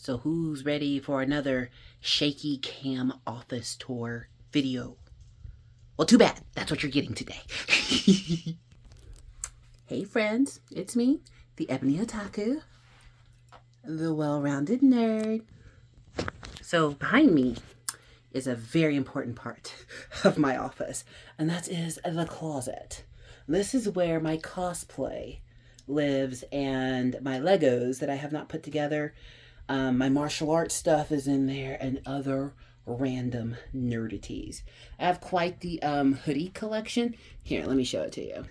So who's ready for another shaky cam office tour video? Well, too bad. That's what you're getting today. Hey friends, it's me, the Ebony Otaku, the well-rounded nerd. So behind me is a very important part of my office, and that is the closet. This is where my cosplay lives and my Legos that I have not put together. My martial arts stuff is in there and other random nerdities. I have quite the hoodie collection. Here, let me show it to you.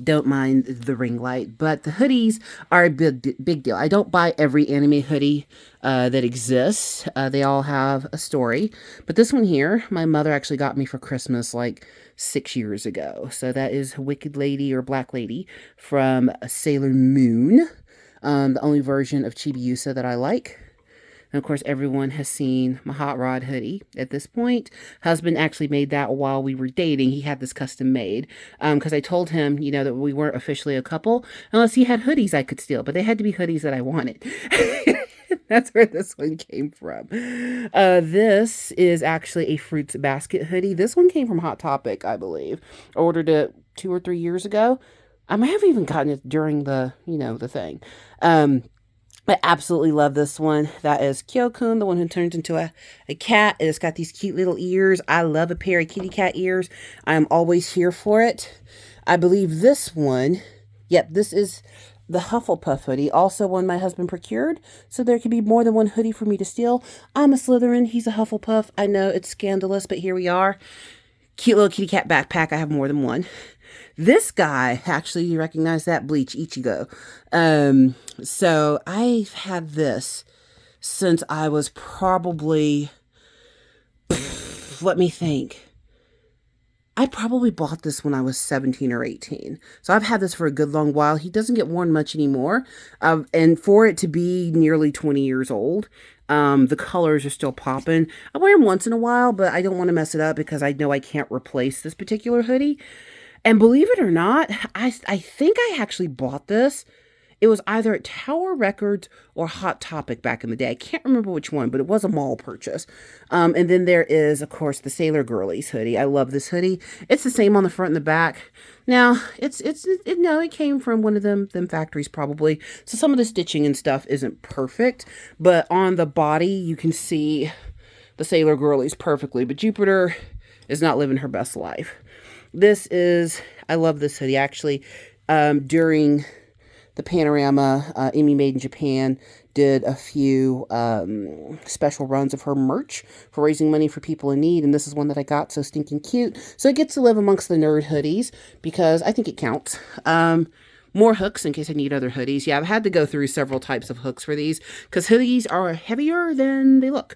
Don't mind the ring light, but the hoodies are a big deal. I don't buy every anime hoodie that exists. They all have a story. But this one here, my mother actually got me for Christmas like 6 years ago. So that is Wicked Lady or Black Lady from Sailor Moon. The only version of Chibiusa that I like. And of course, everyone has seen my Hot Rod hoodie at this point. Husband actually made that while we were dating. He had this custom made because I told him, you know, that we weren't officially a couple unless he had hoodies I could steal. But they had to be hoodies that I wanted. That's where this one came from. This is actually a Fruits Basket hoodie. This one came from Hot Topic, I believe. I ordered it 2 or 3 years ago. I might have even gotten it during the, the thing. I absolutely love this one. That is Kyokun, the one who turns into a cat. It's got these cute little ears. I love a pair of kitty cat ears. I'm always here for it. I believe this one, yep, this is the Hufflepuff hoodie, also one my husband procured, so there could be more than one hoodie for me to steal. I'm a Slytherin, he's a Hufflepuff. I know it's scandalous, but here we are. Cute little kitty cat backpack. I have more than one. This guy, actually, you recognize that? Bleach Ichigo. So I've had this since I was probably, let me think. I probably bought this when I was 17 or 18. So I've had this for a good long while. He doesn't get worn much anymore. And for it to be nearly 20 years old, the colors are still popping. I wear them once in a while, but I don't want to mess it up because I know I can't replace this particular hoodie. And believe it or not, I think I actually bought this. It was either at Tower Records or Hot Topic back in the day. I can't remember which one, but it was a mall purchase. And then there is, of course, the Sailor Girlies hoodie. I love this hoodie. It's the same on the front and the back. Now, it came from one of them factories probably. So some of the stitching and stuff isn't perfect, but on the body you can see the Sailor Girlies perfectly. But Jupiter is not living her best life. I love this hoodie. Actually, during the Panorama, Amy Made in Japan did a few special runs of her merch for raising money for people in need. And this is one that I got, so stinking cute. So it gets to live amongst the nerd hoodies because I think it counts. More hooks in case I need other hoodies. Yeah, I've had to go through several types of hooks for these because hoodies are heavier than they look.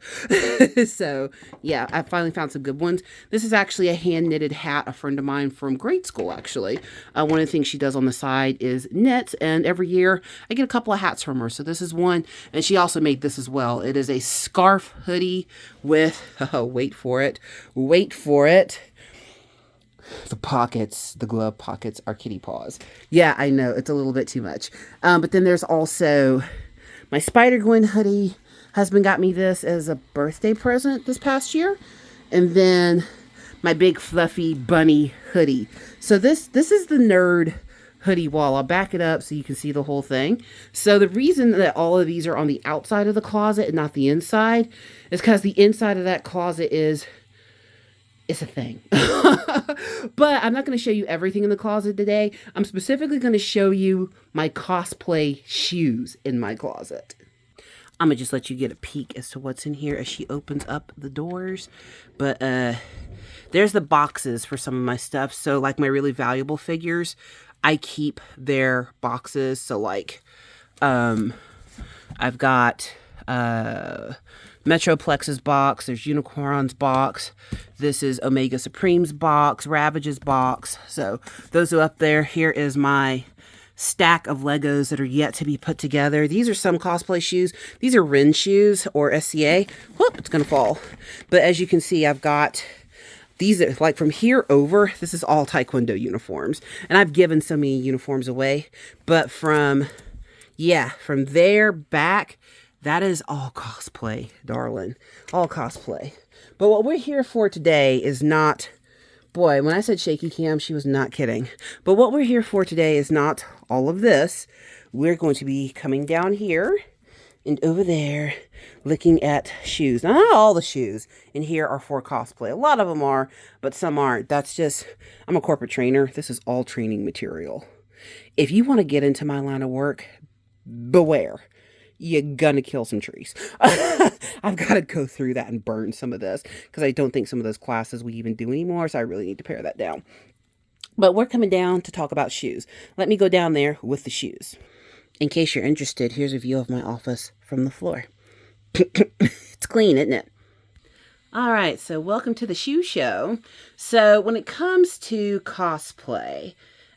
So, yeah, I finally found some good ones. This is actually a hand-knitted hat, a friend of mine from grade school, actually. One of the things she does on the side is knit, and every year I get a couple of hats from her. So this is one, and she also made this as well. It is a scarf hoodie with, wait for it, the pockets, the glove pockets are kitty paws. Yeah, I know, it's a little bit too much. But then there's also my Spider-Gwen hoodie. Husband got me this as a birthday present this past year. And then my big fluffy bunny hoodie. So this is the nerd hoodie wall. I'll back it up so you can see the whole thing. So the reason that all of these are on the outside of the closet and not the inside is because the inside of that closet it's a thing. But I'm not going to show you everything in the closet today. I'm specifically going to show you my cosplay shoes in my closet. I'm going to just let you get a peek as to what's in here as she opens up the doors. But there's the boxes for some of my stuff. So like my really valuable figures, I keep their boxes. So like I've got Metroplex's box, there's Unicorn's box, this is Omega Supreme's box, Ravage's box. So those are up there. Here is my stack of Legos that are yet to be put together. These are some cosplay shoes. These are Ren shoes or SCA. Whoop, it's gonna fall. But as you can see, I've got these are like from here over, this is all Taekwondo uniforms. And I've given so many uniforms away, but from there back, That is all cosplay, darling. All cosplay. But what we're here for today is not... Boy, when I said shaky cam, she was not kidding. But what we're here for today is not all of this. We're going to be coming down here and over there looking at shoes. Now, not all the shoes in here are for cosplay. A lot of them are, but some aren't. That's just... I'm a corporate trainer. This is all training material. If you want to get into my line of work, beware. You're gonna kill some trees. I've got to go through that and burn some of this because I don't think some of those classes we even do anymore, so I really need to pare that down. But we're coming down to talk about shoes. Let me go down there with the shoes. In case you're interested, here's a view of my office from the floor. It's clean, isn't it? All right, so welcome to the shoe show. So when it comes to cosplay,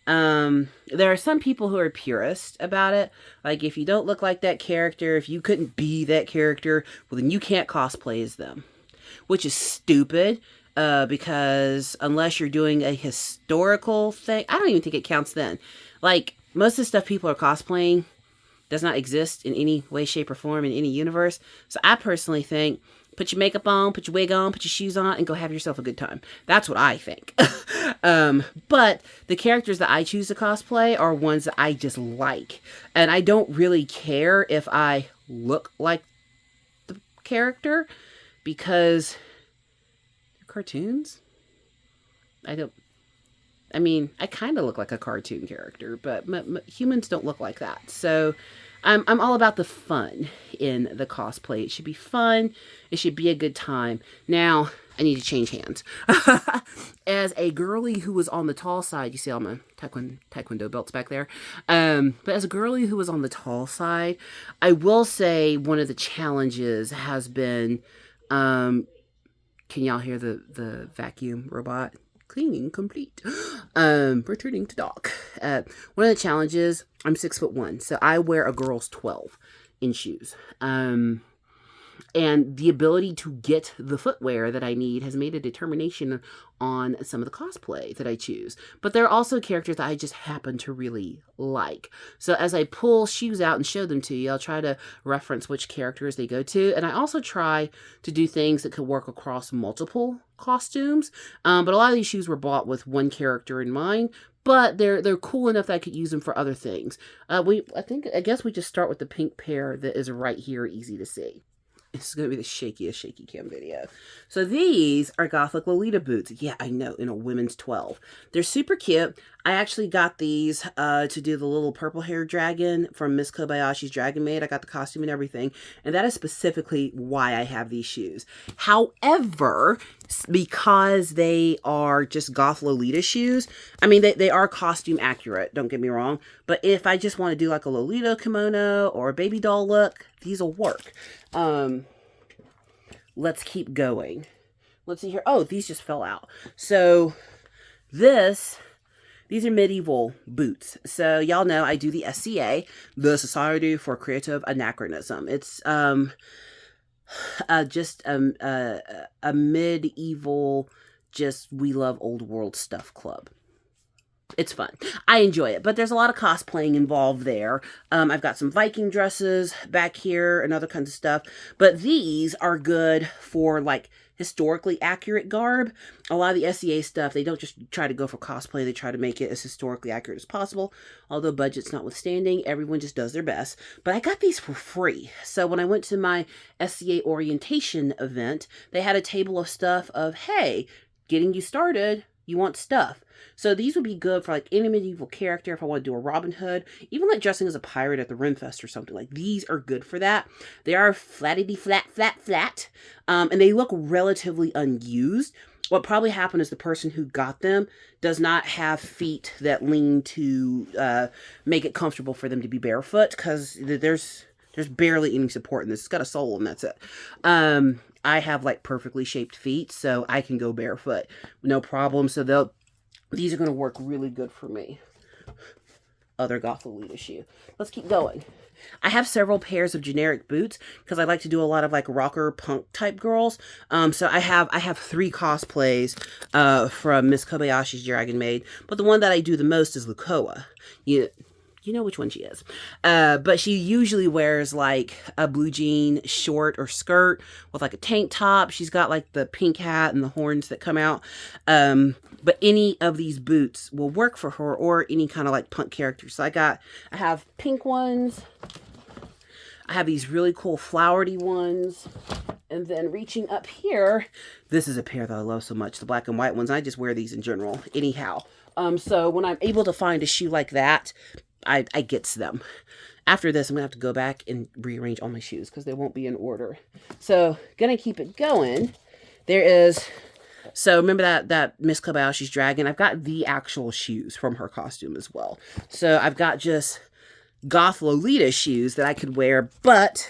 there are some people who are purist about it. Like, if you don't look like that character, if you couldn't be that character, well, then you can't cosplay as them. Which is stupid, because unless you're doing a historical thing, I don't even think it counts then. Like, most of the stuff people are cosplaying does not exist in any way, shape, or form in any universe. So I personally think, put your makeup on, put your wig on, put your shoes on, and go have yourself a good time. That's what I think. But the characters that I choose to cosplay are ones that I just like. And I don't really care if I look like the character, because cartoons? I mean, I kind of look like a cartoon character, but humans don't look like that. So I'm all about the fun in the cosplay. It should be fun. It should be a good time. Now, I need to change hands. As a girly who was on the tall side, you see all my taekwondo belts back there. But as a girly who was on the tall side, I will say one of the challenges has been, can y'all hear the vacuum robot? Cleaning complete. Returning to dock. One of the challenges, I'm 6'1", so I wear a girl's 12 in shoes. And the ability to get the footwear that I need has made a determination on some of the cosplay that I choose. But there are also characters that I just happen to really like. So as I pull shoes out and show them to you, I'll try to reference which characters they go to. And I also try to do things that could work across multiple costumes. But a lot of these shoes were bought with one character in mind. But they're cool enough that I could use them for other things. I guess we just start with the pink pair that is right here, easy to see. This is going to be the shakiest shaky cam video. So these are Gothic Lolita boots. Yeah, I know, in a women's 12. They're super cute. I actually got these to do the little purple hair dragon from Miss Kobayashi's Dragon Maid. I got the costume and everything. And that is specifically why I have these shoes. However, because they are just goth Lolita shoes, I mean, they are costume accurate, don't get me wrong. But if I just want to do like a Lolita kimono or a baby doll look, these will work. Let's keep going. Let's see here. Oh, these just fell out. So these are medieval boots. So y'all know I do the SCA, the Society for Creative Anachronism. It's just a medieval, just we love old world stuff club. It's fun. I enjoy it, but there's a lot of cosplaying involved there. I've got some Viking dresses back here and other kinds of stuff, but these are good for like historically accurate garb. A lot of the SEA stuff, they don't just try to go for cosplay, they try to make it as historically accurate as possible. Although budget's notwithstanding, everyone just does their best. But I got these for free. So when I went to my SCA orientation event, they had a table of stuff of, hey, getting you started, you want stuff. So these would be good for like any medieval character if I want to do a Robin Hood, even like dressing as a pirate at the Rimfest or something. Like these are good for that. They are flattity flat, and they look relatively unused. What probably happened is the person who got them does not have feet that lean to make it comfortable for them to be barefoot, because there's barely any support in this. It's got a sole and that's it. I have like perfectly shaped feet, so I can go barefoot, no problem. So these are going to work really good for me. Other goth Lolita shoe. Let's keep going. I have several pairs of generic boots because I like to do a lot of like rocker punk type girls. So I have 3 cosplays from Miss Kobayashi's Dragon Maid, but the one that I do the most is Lukoa. You know which one she is. But she usually wears like a blue jean short or skirt with like a tank top. She's got like the pink hat and the horns that come out. But any of these boots will work for her, or any kind of like punk character. So I have pink ones. I have these really cool flowery ones. And then reaching up here, this is a pair that I love so much, the black and white ones. I just wear these in general anyhow. So when I'm able to find a shoe like that, I get them. After this, I'm going to have to go back and rearrange all my shoes because they won't be in order. So, going to keep it going. There is, so remember that Miss Kobayashi's dragon? I've got the actual shoes from her costume as well. So, I've got just goth Lolita shoes that I could wear, but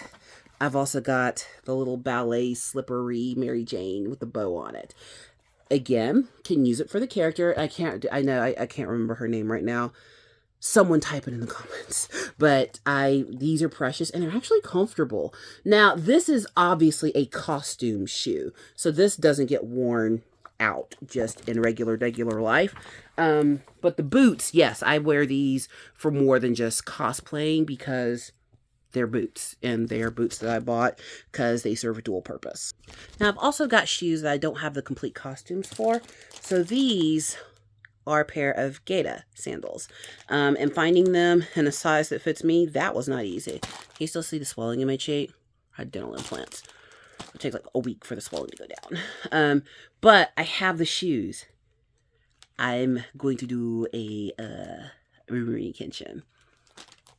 I've also got the little ballet slippery Mary Jane with the bow on it. Again, can use it for the character. I can't remember her name right now. Someone type it in the comments. But these are precious and they're actually comfortable. Now, this is obviously a costume shoe. So this doesn't get worn out just in regular life. But the boots, yes, I wear these for more than just cosplaying because they're boots, and they are boots that I bought because they serve a dual purpose. Now, I've also got shoes that I don't have the complete costumes for. So these are a pair of Gaeta sandals. And finding them in a size that fits me, that was not easy. Can you still see the swelling in my cheek? I had dental implants. It takes like a week for the swelling to go down. But I have the shoes. I'm going to do a Rurouni Kenshin.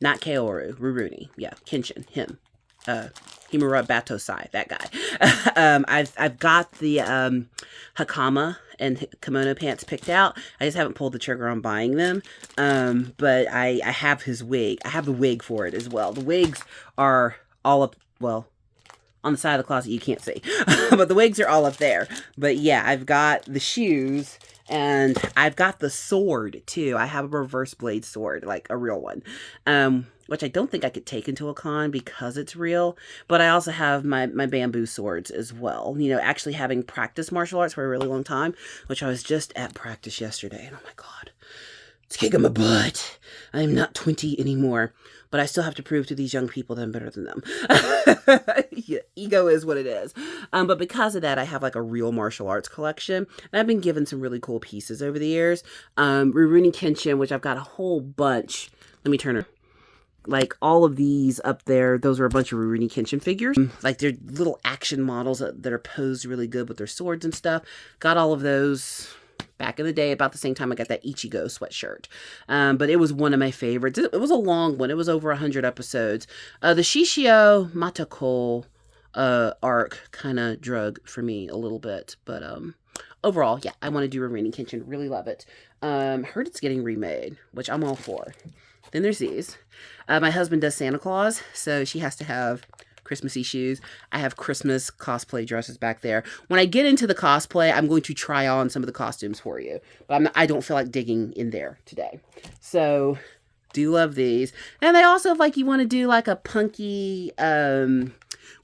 Not Kaoru, Rurouni. Yeah, Kenshin, him. Himura Batosai, that guy. I've got the Hakama and kimono pants picked out. I just haven't pulled the trigger on buying them. But I have his wig. I have the wig for it as well. The wigs are all up, well, on the side of the closet you can't see. But the wigs are all up there. But yeah, I've got the shoes. And I've got the sword, too. I have a reverse blade sword, like a real one. Which I don't think I could take into a con because it's real. But I also have my bamboo swords as well. You know, actually having practiced martial arts for a really long time. Which I was just at practice yesterday. And oh my god. It's kicking my butt. I am not 20 anymore. But I still have to prove to these young people that I'm better than them. Yeah, ego is what it is. But because of that, I have like a real martial arts collection. And I've been given some really cool pieces over the years. Rurouni Kenshin, which I've got a whole bunch. Let me turn her. Like all of these up there, those are a bunch of Rurouni Kenshin figures. Like they're little action models that are posed really good with their swords and stuff. Got all of those back in the day, about the same time I got that Ichigo sweatshirt. But it was one of my favorites. It was a long one. It was over 100 episodes. The Shishio Matako arc kind of drug for me a little bit. But overall, yeah, I want to do Rurouni Kenshin. Really love it. Heard it's getting remade, which I'm all for. Then there's these. My husband does Santa Claus, so she has to have Christmassy shoes. I have Christmas cosplay dresses back there. When I get into the cosplay, I'm going to try on some of the costumes for you. But I don't feel like digging in there today. So, do love these. And they also, if like you want to do like a punky,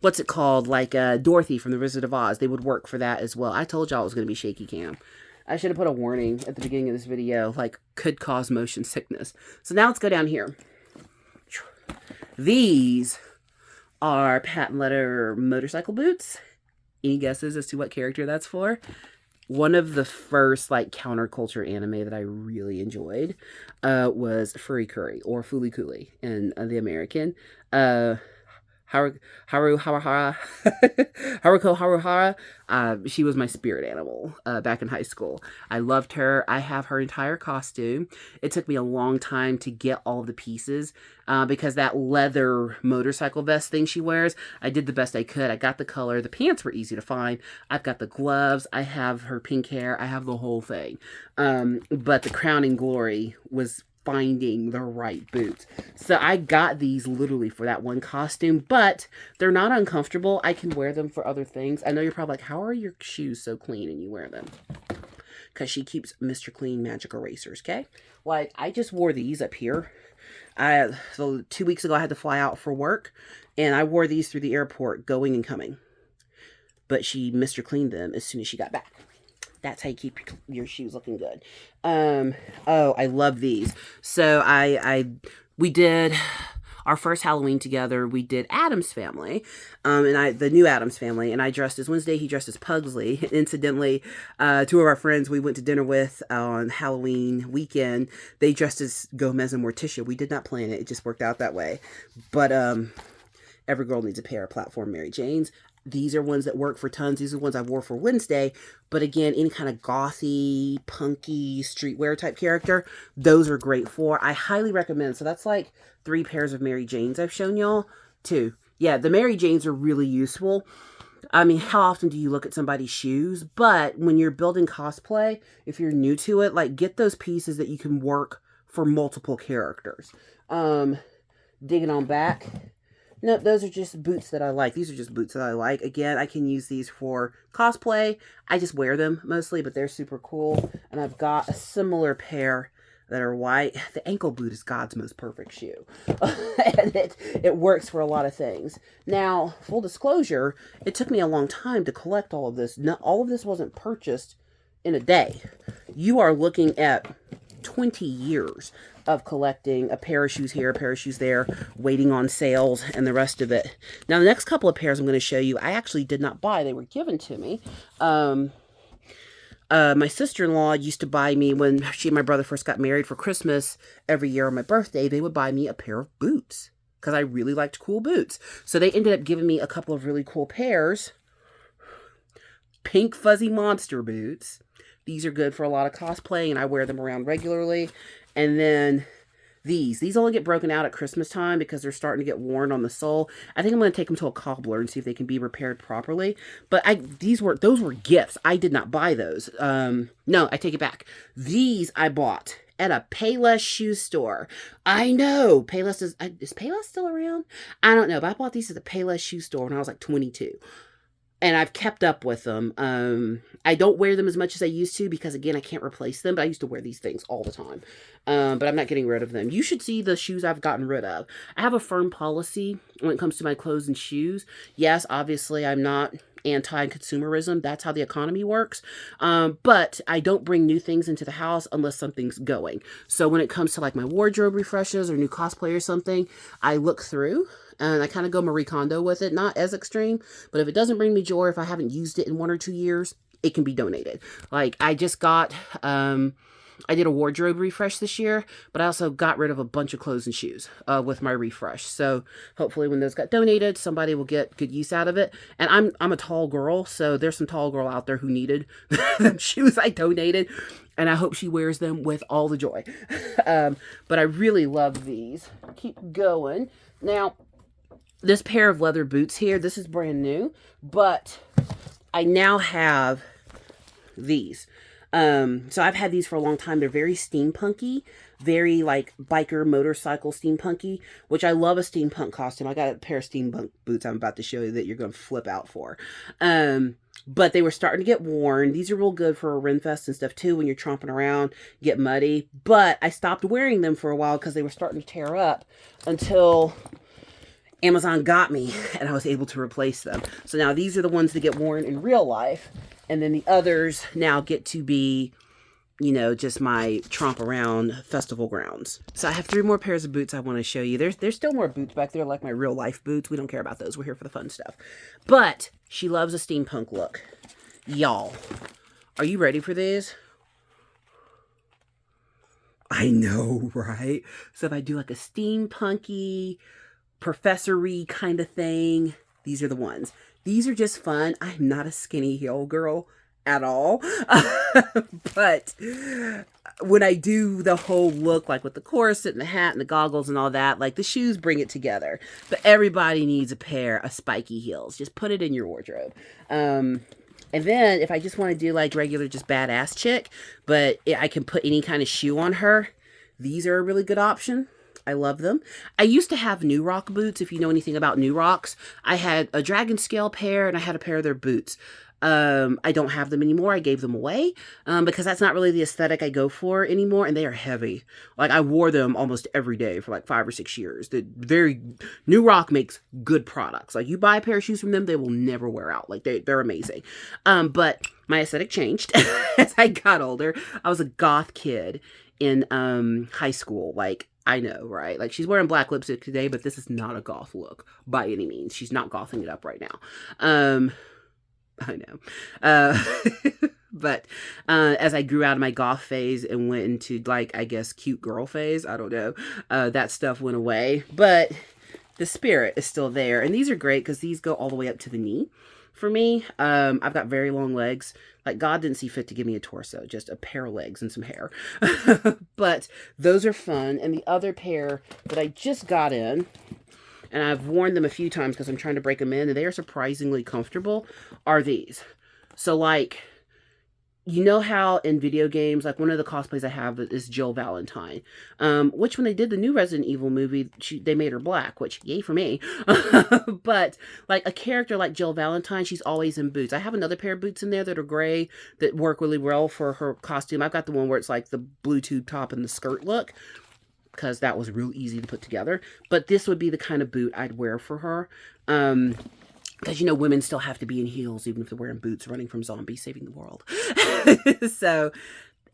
what's it called? Like Dorothy from The Wizard of Oz. They would work for that as well. I told y'all it was going to be shaky cam. I should have put a warning at the beginning of this video, like could cause motion sickness. So now let's go down here. These are patent leather motorcycle boots. Any guesses as to what character that's for? One of the first like counterculture anime that I really enjoyed was Furikuri or Fulikuli in the American. Haruko Haruhara. She was my spirit animal back in high school. I loved her. I have her entire costume. It took me a long time to get all of the pieces because that leather motorcycle vest thing she wears, I did the best I could. I got the color. The pants were easy to find. I've got the gloves. I have her pink hair. I have the whole thing. But the crowning glory was finding the right boots. So I got these literally for that one costume, but they're not uncomfortable. I can wear them for other things. I know you're probably like, how are your shoes so clean and you wear them? Because she keeps Mr. Clean magic erasers, okay? Like, I just wore these up here. So 2 weeks ago, I had to fly out for work, and I wore these through the airport, going and coming. But she Mr. Cleaned them as soon as she got back. That's how you keep your shoes looking good. Oh, I love these. So I we did our first Halloween together. We did Addams Family, the new Addams Family, and I dressed as Wednesday. He dressed as Pugsley. Incidentally, two of our friends we went to dinner with on Halloween weekend, they dressed as Gomez and Morticia. We did not plan it; it just worked out that way. But every girl needs a pair of platform Mary Janes. These are ones that work for tons. These are ones I wore for Wednesday. But again, any kind of gothy, punky, streetwear type character, those are great for. I highly recommend. So that's like 3 pairs of Mary Janes I've shown y'all. 2. Yeah, the Mary Janes are really useful. I mean, how often do you look at somebody's shoes? But when you're building cosplay, if you're new to it, like get those pieces that you can work for multiple characters. Digging on back. No, those are just boots that I like. These are just boots that I like. Again, I can use these for cosplay. I just wear them mostly, but they're super cool. And I've got a similar pair that are white. The ankle boot is God's most perfect shoe. And it works for a lot of things. Now, full disclosure, it took me a long time to collect all of this. All of this wasn't purchased in a day. You are looking at 20 years of collecting a pair of shoes here, a pair of shoes there, waiting on sales, and the rest of it. Now, the next couple of pairs I'm going to show you, I actually did not buy. They were given to me. My sister-in-law used to buy me, when she and my brother first got married, for Christmas, every year on my birthday, they would buy me a pair of boots, because I really liked cool boots. So they ended up giving me a couple of really cool pairs. Pink fuzzy monster boots. These are good for a lot of cosplay, and I wear them around regularly. And then these only get broken out at Christmas time because they're starting to get worn on the sole. I think I'm going to take them to a cobbler and see if they can be repaired properly. But those were gifts. I did not buy those. No, I take it back. These I bought at a Payless shoe store. I know Payless is Payless still around? I don't know, but I bought these at the Payless shoe store when I was like 22. And I've kept up with them. I don't wear them as much as I used to because, again, I can't replace them. But I used to wear these things all the time. But I'm not getting rid of them. You should see the shoes I've gotten rid of. I have a firm policy when it comes to my clothes and shoes. Yes, obviously, I'm not anti-consumerism. That's how the economy works. But I don't bring new things into the house unless something's going. So when it comes to like my wardrobe refreshes or new cosplay or something, I look through. And I kind of go Marie Kondo with it. Not as extreme, but if it doesn't bring me joy, if I haven't used it in 1 or 2 years, it can be donated. Like I just got, I did a wardrobe refresh this year, but I also got rid of a bunch of clothes and shoes with my refresh. So hopefully when those got donated, somebody will get good use out of it. And I'm a tall girl, so there's some tall girl out there who needed the shoes I donated. And I hope she wears them with all the joy. But I really love these. Keep going. Now, this pair of leather boots here, this is brand new, but I now have these. So I've had these for a long time. They're very steampunky, very like biker motorcycle steampunky, which I love a steampunk costume. I got a pair of steampunk boots I'm about to show you that you're going to flip out for. But they were starting to get worn. These are real good for a Renfest and stuff too when you're tromping around, get muddy. But I stopped wearing them for a while because they were starting to tear up until Amazon got me and I was able to replace them. So now these are the ones that get worn in real life. And then the others now get to be, you know, just my tromp around festival grounds. So I have 3 more pairs of boots I want to show you. There's still more boots back there, like my real life boots. We don't care about those. We're here for the fun stuff. But she loves a steampunk look. Y'all, are you ready for these? I know, right? So if I do like a steampunky, professory kind of thing, these are the ones. These are just fun. I'm not a skinny heel girl at all. But when I do the whole look, like with the corset and the hat and the goggles and all that, like the shoes bring it together. But everybody needs a pair of spiky heels. Just put it in your wardrobe. And then if I just want to do like regular, just badass chick, but I can put any kind of shoe on her, these are a really good option. I love them. I used to have New Rock boots. If you know anything about New Rocks, I had a dragon scale pair and I had a pair of their boots. I don't have them anymore. I gave them away because that's not really the aesthetic I go for anymore. And they are heavy. Like I wore them almost every day for like 5 or 6 years. New Rock makes good products. Like you buy a pair of shoes from them, they will never wear out. Like they're amazing. But my aesthetic changed as I got older. I was a goth kid in high school. Like I know, right? Like, she's wearing black lipstick today, but this is not a goth look by any means. She's not gothing it up right now. I know. But as I grew out of my goth phase and went into, like, I guess, cute girl phase, I don't know, that stuff went away. But the spirit is still there. And these are great because these go all the way up to the knee. For me, I've got very long legs. Like, God didn't see fit to give me a torso, just a pair of legs and some hair. But those are fun. And the other pair that I just got in, and I've worn them a few times because I'm trying to break them in, and they are surprisingly comfortable, are these. So, like, you know how in video games, like one of the cosplays I have is Jill Valentine, which when they did the new Resident Evil movie, they made her black, which yay for me. But like a character like Jill Valentine, she's always in boots. I have another pair of boots in there that are gray that work really well for her costume. I've got the one where it's like the blue tube top and the skirt look, because that was real easy to put together. But this would be the kind of boot I'd wear for her. Because, you know, women still have to be in heels, even if they're wearing boots, running from zombies, saving the world. So,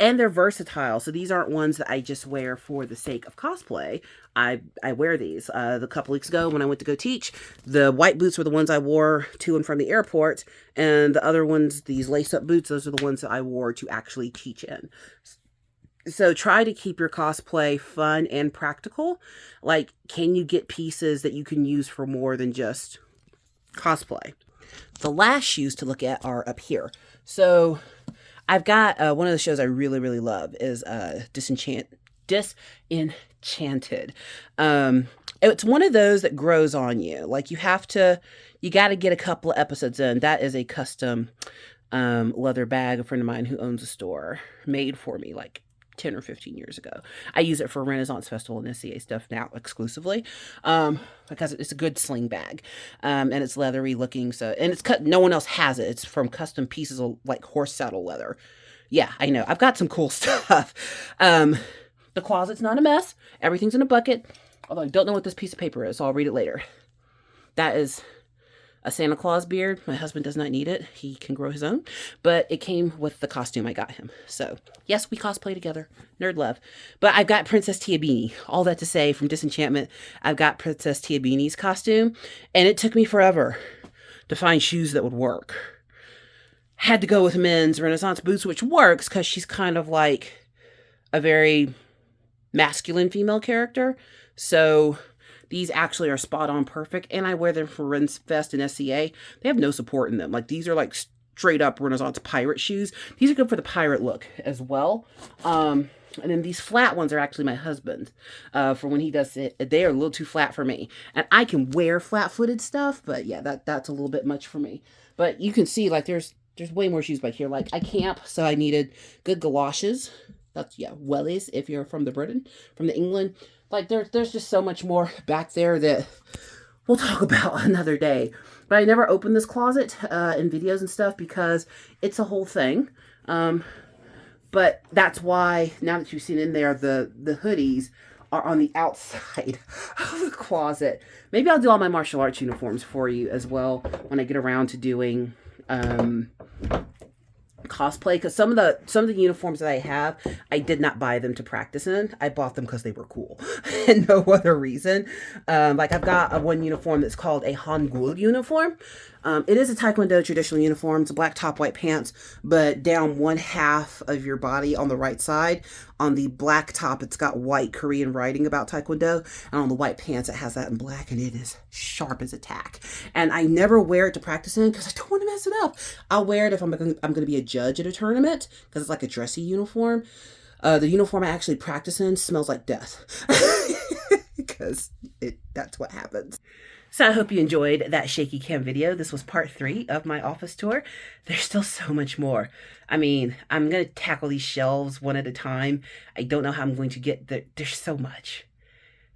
and they're versatile. So these aren't ones that I just wear for the sake of cosplay. I wear these. The couple weeks ago when I went to go teach, the white boots were the ones I wore to and from the airport. And the other ones, these lace-up boots, those are the ones that I wore to actually teach in. So try to keep your cosplay fun and practical. Like, can you get pieces that you can use for more than just cosplay? The last shoes to look at are up here. So I've got one of the shows I really, really love is Disenchanted. It's one of those that grows on you. Like, you got to get a couple of episodes in. That is a custom leather bag a friend of mine who owns a store made for me, like 10 or 15 years ago. I use it for Renaissance Festival and SCA stuff now exclusively, because it's a good sling bag, and it's leathery looking. So, and it's cut. No one else has it. It's from custom pieces of like horse saddle leather. Yeah, I know. I've got some cool stuff. The closet's not a mess. Everything's in a bucket. Although I don't know what this piece of paper is, so I'll read it later. That is a Santa Claus beard. My husband does not need it. He can grow his own. But it came with the costume I got him. So, yes, we cosplay together. Nerd love. But I've got Princess Tiabini. All that to say, from Disenchantment, I've got Princess Tiabini's costume. And it took me forever to find shoes that would work. Had to go with men's Renaissance boots, which works because she's kind of like a very masculine female character. So these actually are spot on perfect, and I wear them for Ren's Fest and SCA. They have no support in them. Like, these are like straight up Renaissance pirate shoes. These are good for the pirate look as well. And then these flat ones are actually my husband's for when he does it. They are a little too flat for me, and I can wear flat-footed stuff, but yeah, that's a little bit much for me. But you can see, like, there's way more shoes back here. Like, I camp, so I needed good galoshes. That's, yeah, wellies if you're from the England. Like, there's just so much more back there that we'll talk about another day. But I never opened this closet in videos and stuff because it's a whole thing. But that's why, now that you've seen in there, the hoodies are on the outside of the closet. Maybe I'll do all my martial arts uniforms for you as well when I get around to doing cosplay, because some of the uniforms that I have, I did not buy them to practice in. I bought them because they were cool and no other reason. Like, I've got one uniform that's called a Hangul uniform. It is a Taekwondo traditional uniform. It's a black top, white pants, but down one half of your body on the right side. On the black top, it's got white Korean writing about Taekwondo, and on the white pants, it has that in black, and it is sharp as a tack. And I never wear it to practice in because I don't want to mess it up. I'll wear it if I'm going to be a judge at a tournament because it's like a dressy uniform. The uniform I actually practice in smells like death because that's what happens. So I hope you enjoyed that shaky cam video. This was part 3 of my office tour. There's still so much more. I mean, I'm going to tackle these shelves one at a time. I don't know how I'm going to get there. There's so much.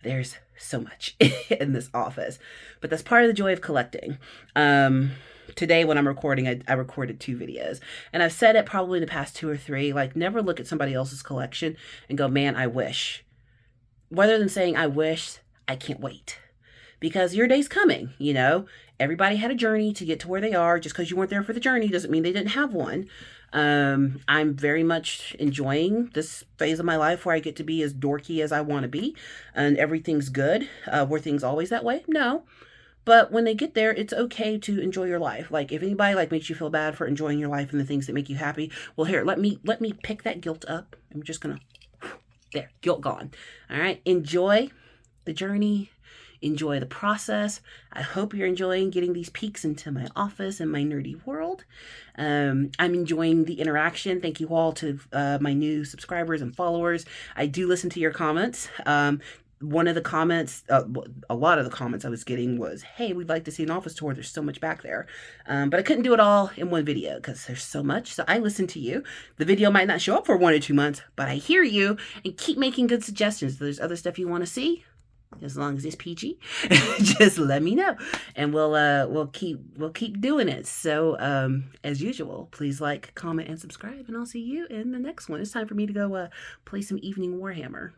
There's so much in this office. But that's part of the joy of collecting. Today when I'm recording, I recorded 2 videos. And I've said it probably in the past 2 or 3, like, never look at somebody else's collection and go, man, I wish. Rather than saying I wish, I can't wait. because your day's coming, you know. Everybody had a journey to get to where they are. Just because you weren't there for the journey doesn't mean they didn't have one. I'm very much enjoying this phase of my life where I get to be as dorky as I want to be and everything's good. Were things always that way? No. But when they get there, it's okay to enjoy your life. Like if anybody like makes you feel bad for enjoying your life and the things that make you happy, well, here, let me pick that guilt up. I'm just gonna, there, guilt gone. All right, enjoy the journey. Enjoy the process. I hope you're enjoying getting these peeks into my office and my nerdy world. I'm enjoying the interaction. Thank you all to my new subscribers and followers. I do listen to your comments. One of the comments, a lot of the comments I was getting was, hey, we'd like to see an office tour. There's so much back there. But I couldn't do it all in one video because there's so much. So I listen to you. The video might not show up for 1 or 2 months, but I hear you and keep making good suggestions. If there's other stuff you want to see, as long as it's PG, just let me know, and we'll keep doing it. So as usual, please like, comment, and subscribe, and I'll see you in the next one. It's time for me to go play some evening Warhammer.